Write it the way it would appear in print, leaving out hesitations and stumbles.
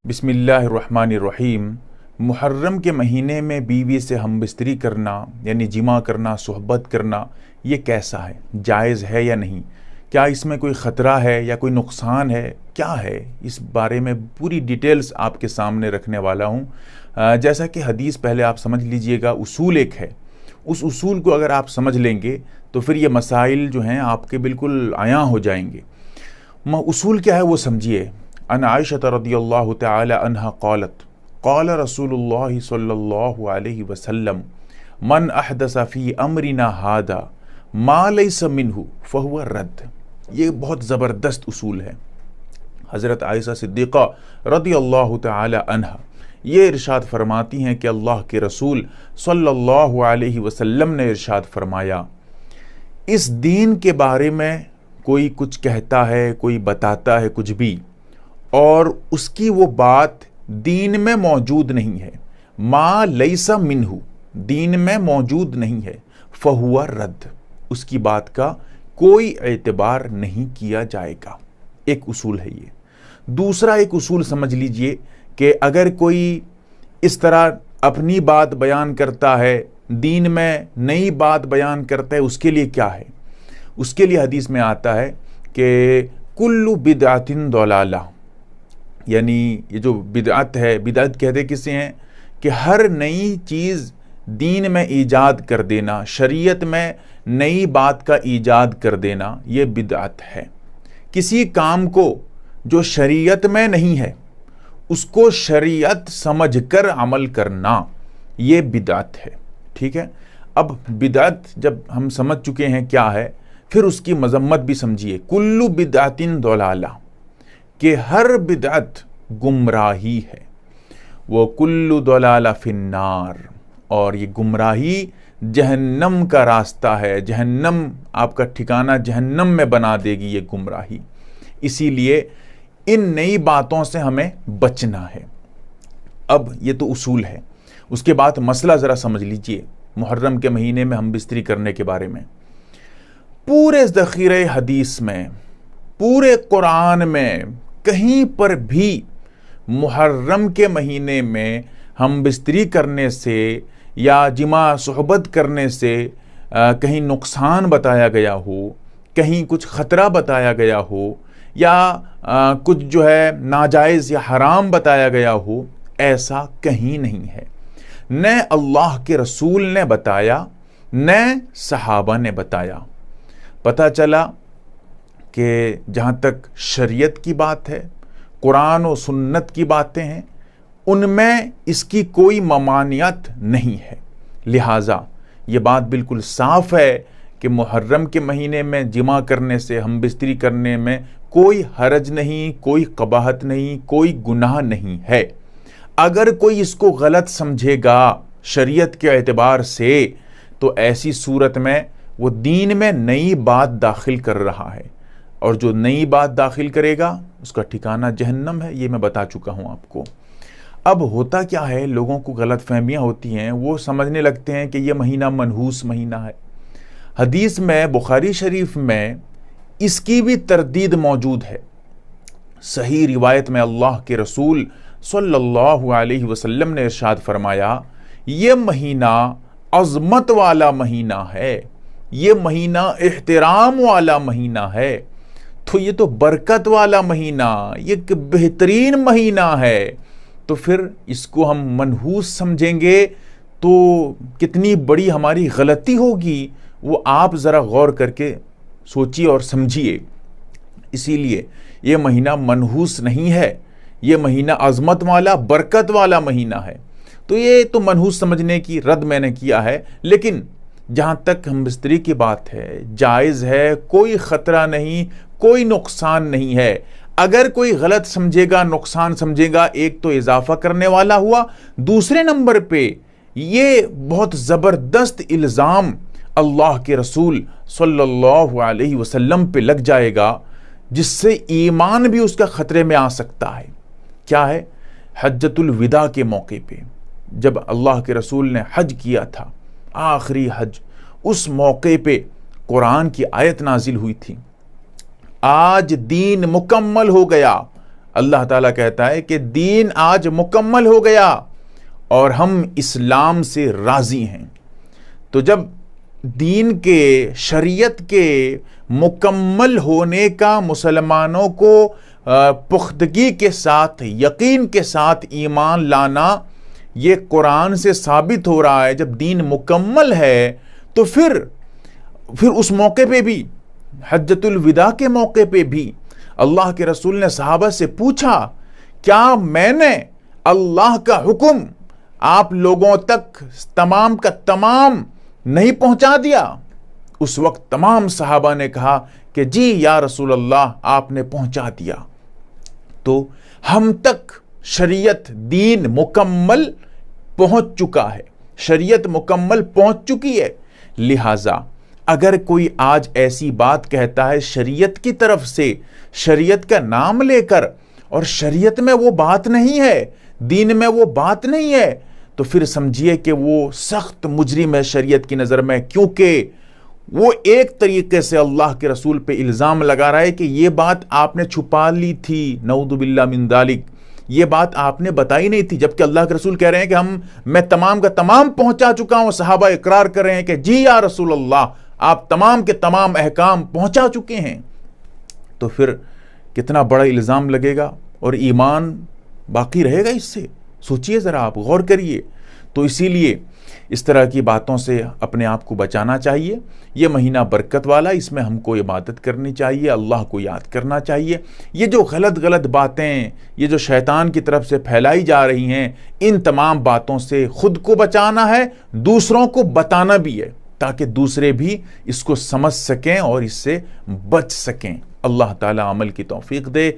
بسم اللہ الرحمن الرحیم۔ محرم کے مہینے میں بیوی سے ہم بستری کرنا یعنی جمع کرنا، صحبت کرنا، یہ کیسا ہے؟ جائز ہے یا نہیں؟ کیا اس میں کوئی خطرہ ہے یا کوئی نقصان ہے؟ کیا ہے؟ اس بارے میں پوری ڈیٹیلز آپ کے سامنے رکھنے والا ہوں۔ جیسا کہ حدیث پہلے آپ سمجھ لیجئے گا، اصول ایک ہے، اس اصول کو اگر آپ سمجھ لیں گے تو پھر یہ مسائل جو ہیں آپ کے بالکل عیاں ہو جائیں گے۔ اصول کیا ہے وہ سمجھیے۔ ان عائشہ رضی اللہ تعالی عنہا قالت قال رسول اللہ صلی اللہ علیہ وسلم من احدث فی امرنا ھذا ما لیس منہ فہو رد۔ یہ بہت زبردست اصول ہے۔ حضرت عائشہ صدیقہ رضی اللہ تعالی عنہا یہ ارشاد فرماتی ہیں کہ اللہ کے رسول صلی اللہ علیہ وسلم نے ارشاد فرمایا، اس دین کے بارے میں کوئی کچھ کہتا ہے، کوئی بتاتا ہے کچھ بھی، اور اس کی وہ بات دین میں موجود نہیں ہے، ما لیس منہ، دین میں موجود نہیں ہے، فہو رد، اس کی بات کا کوئی اعتبار نہیں کیا جائے گا۔ ایک اصول ہے یہ۔ دوسرا ایک اصول سمجھ لیجئے کہ اگر کوئی اس طرح اپنی بات بیان کرتا ہے، دین میں نئی بات بیان کرتا ہے، اس کے لیے کیا ہے؟ اس کے لیے حدیث میں آتا ہے کہ کل بدعت ضلالہ، یعنی یہ جو بدعت ہے، بدعت کہتے کسے ہیں کہ ہر نئی چیز دین میں ایجاد کر دینا، شریعت میں نئی بات کا ایجاد کر دینا، یہ بدعت ہے۔ کسی کام کو جو شریعت میں نہیں ہے اس کو شریعت سمجھ کر عمل کرنا، یہ بدعت ہے۔ ٹھیک ہے؟ اب بدعت جب ہم سمجھ چکے ہیں کیا ہے، پھر اس کی مذمت بھی سمجھیے۔ کل بدعت ضلالہ، کہ ہر بدعت گمراہی ہے، وہ کل ضلالہ فی النار، اور یہ گمراہی جہنم کا راستہ ہے، جہنم آپ کا ٹھکانہ جہنم میں بنا دے گی یہ گمراہی۔ اسی لیے ان نئی باتوں سے ہمیں بچنا ہے۔ اب یہ تو اصول ہے۔ اس کے بعد مسئلہ ذرا سمجھ لیجئے محرم کے مہینے میں ہم بستری کرنے کے بارے میں۔ پورے ذخیرہ حدیث میں، پورے قرآن میں کہیں پر بھی محرم کے مہینے میں ہم بستری کرنے سے یا جمع صحبت کرنے سے کہیں نقصان بتایا گیا ہو، کہیں کچھ خطرہ بتایا گیا ہو، یا کچھ جو ہے ناجائز یا حرام بتایا گیا ہو، ایسا کہیں نہیں ہے۔ نہ اللہ کے رسول نے بتایا، نہ صحابہ نے بتایا۔ پتہ چلا کہ جہاں تک شریعت کی بات ہے، قرآن و سنت کی باتیں ہیں، ان میں اس کی کوئی ممانعت نہیں ہے۔ لہٰذا یہ بات بالکل صاف ہے کہ محرم کے مہینے میں جمع کرنے سے، ہم بستری کرنے میں کوئی حرج نہیں، کوئی قباحت نہیں، کوئی گناہ نہیں ہے۔ اگر کوئی اس کو غلط سمجھے گا شریعت کے اعتبار سے تو ایسی صورت میں وہ دین میں نئی بات داخل کر رہا ہے، اور جو نئی بات داخل کرے گا اس کا ٹھکانہ جہنم ہے، یہ میں بتا چکا ہوں آپ کو۔ اب ہوتا کیا ہے، لوگوں کو غلط فہمیاں ہوتی ہیں، وہ سمجھنے لگتے ہیں کہ یہ مہینہ منحوس مہینہ ہے۔ حدیث میں، بخاری شریف میں اس کی بھی تردید موجود ہے۔ صحیح روایت میں اللہ کے رسول صلی اللہ علیہ وسلم نے ارشاد فرمایا، یہ مہینہ عظمت والا مہینہ ہے، یہ مہینہ احترام والا مہینہ ہے، تو یہ تو برکت والا مہینہ، یہ بہترین مہینہ ہے، تو پھر اس کو ہم منحوس سمجھیں گے تو کتنی بڑی ہماری غلطی ہوگی، وہ آپ ذرا غور کر کے سوچیے اور سمجھیے۔ اسی لیے یہ مہینہ منحوس نہیں ہے، یہ مہینہ عظمت والا، برکت والا مہینہ ہے۔ تو یہ تو منحوس سمجھنے کی رد میں نے کیا ہے، لیکن جہاں تک ہم بستری کی بات ہے، جائز ہے، کوئی خطرہ نہیں، کوئی نقصان نہیں ہے۔ اگر کوئی غلط سمجھے گا، نقصان سمجھے گا، ایک تو اضافہ کرنے والا ہوا، دوسرے نمبر پہ یہ بہت زبردست الزام اللہ کے رسول صلی اللہ علیہ وسلم پہ لگ جائے گا، جس سے ایمان بھی اس کا خطرے میں آ سکتا ہے۔ کیا ہے؟ حجۃ الوداع کے موقع پہ جب اللہ کے رسول نے حج کیا تھا، آخری حج، اس موقع پہ قرآن کی آیت نازل ہوئی تھی، آج دین مکمل ہو گیا، اللہ تعالیٰ کہتا ہے کہ دین آج مکمل ہو گیا اور ہم اسلام سے راضی ہیں۔ تو جب دین کے، شریعت کے مکمل ہونے کا مسلمانوں کو پختگی کے ساتھ، یقین کے ساتھ ایمان لانا یہ قرآن سے ثابت ہو رہا ہے، جب دین مکمل ہے تو پھر اس موقع پہ بھی، حجۃ الوداع کے موقع پہ بھی اللہ کے رسول نے صحابہ سے پوچھا، کیا میں نے اللہ کا حکم آپ لوگوں تک تمام کا تمام نہیں پہنچا دیا؟ اس وقت تمام صحابہ نے کہا کہ جی یا رسول اللہ، آپ نے پہنچا دیا۔ تو ہم تک شریعت، دین مکمل پہنچ چکا ہے، شریعت مکمل پہنچ چکی ہے۔ لہٰذا اگر کوئی آج ایسی بات کہتا ہے شریعت کی طرف سے، شریعت کا نام لے کر، اور شریعت میں وہ بات نہیں ہے، دین میں وہ بات نہیں ہے، تو پھر سمجھیے کہ وہ سخت مجرم ہے شریعت کی نظر میں، کیونکہ وہ ایک طریقے سے اللہ کے رسول پہ الزام لگا رہا ہے کہ یہ بات آپ نے چھپا لی تھی، نعوذ باللہ من ذالک، یہ بات آپ نے بتائی نہیں تھی، جبکہ اللہ کے رسول کہہ رہے ہیں کہ میں تمام کا تمام پہنچا چکا ہوں۔ صحابہ اقرار کر رہے ہیں کہ جی یا رسول اللہ، آپ تمام کے تمام احکام پہنچا چکے ہیں۔ تو پھر کتنا بڑا الزام لگے گا اور ایمان باقی رہے گا اس سے؟ سوچئے ذرا، آپ غور کریے۔ تو اسی لیے اس طرح کی باتوں سے اپنے آپ کو بچانا چاہیے۔ یہ مہینہ برکت والا، اس میں ہم کو عبادت کرنی چاہیے، اللہ کو یاد کرنا چاہیے۔ یہ جو غلط باتیں، یہ جو شیطان کی طرف سے پھیلائی جا رہی ہیں، ان تمام باتوں سے خود کو بچانا ہے، دوسروں کو بتانا بھی ہے، تاکہ دوسرے بھی اس کو سمجھ سکیں اور اس سے بچ سکیں۔ اللہ تعالیٰ عمل کی توفیق دے۔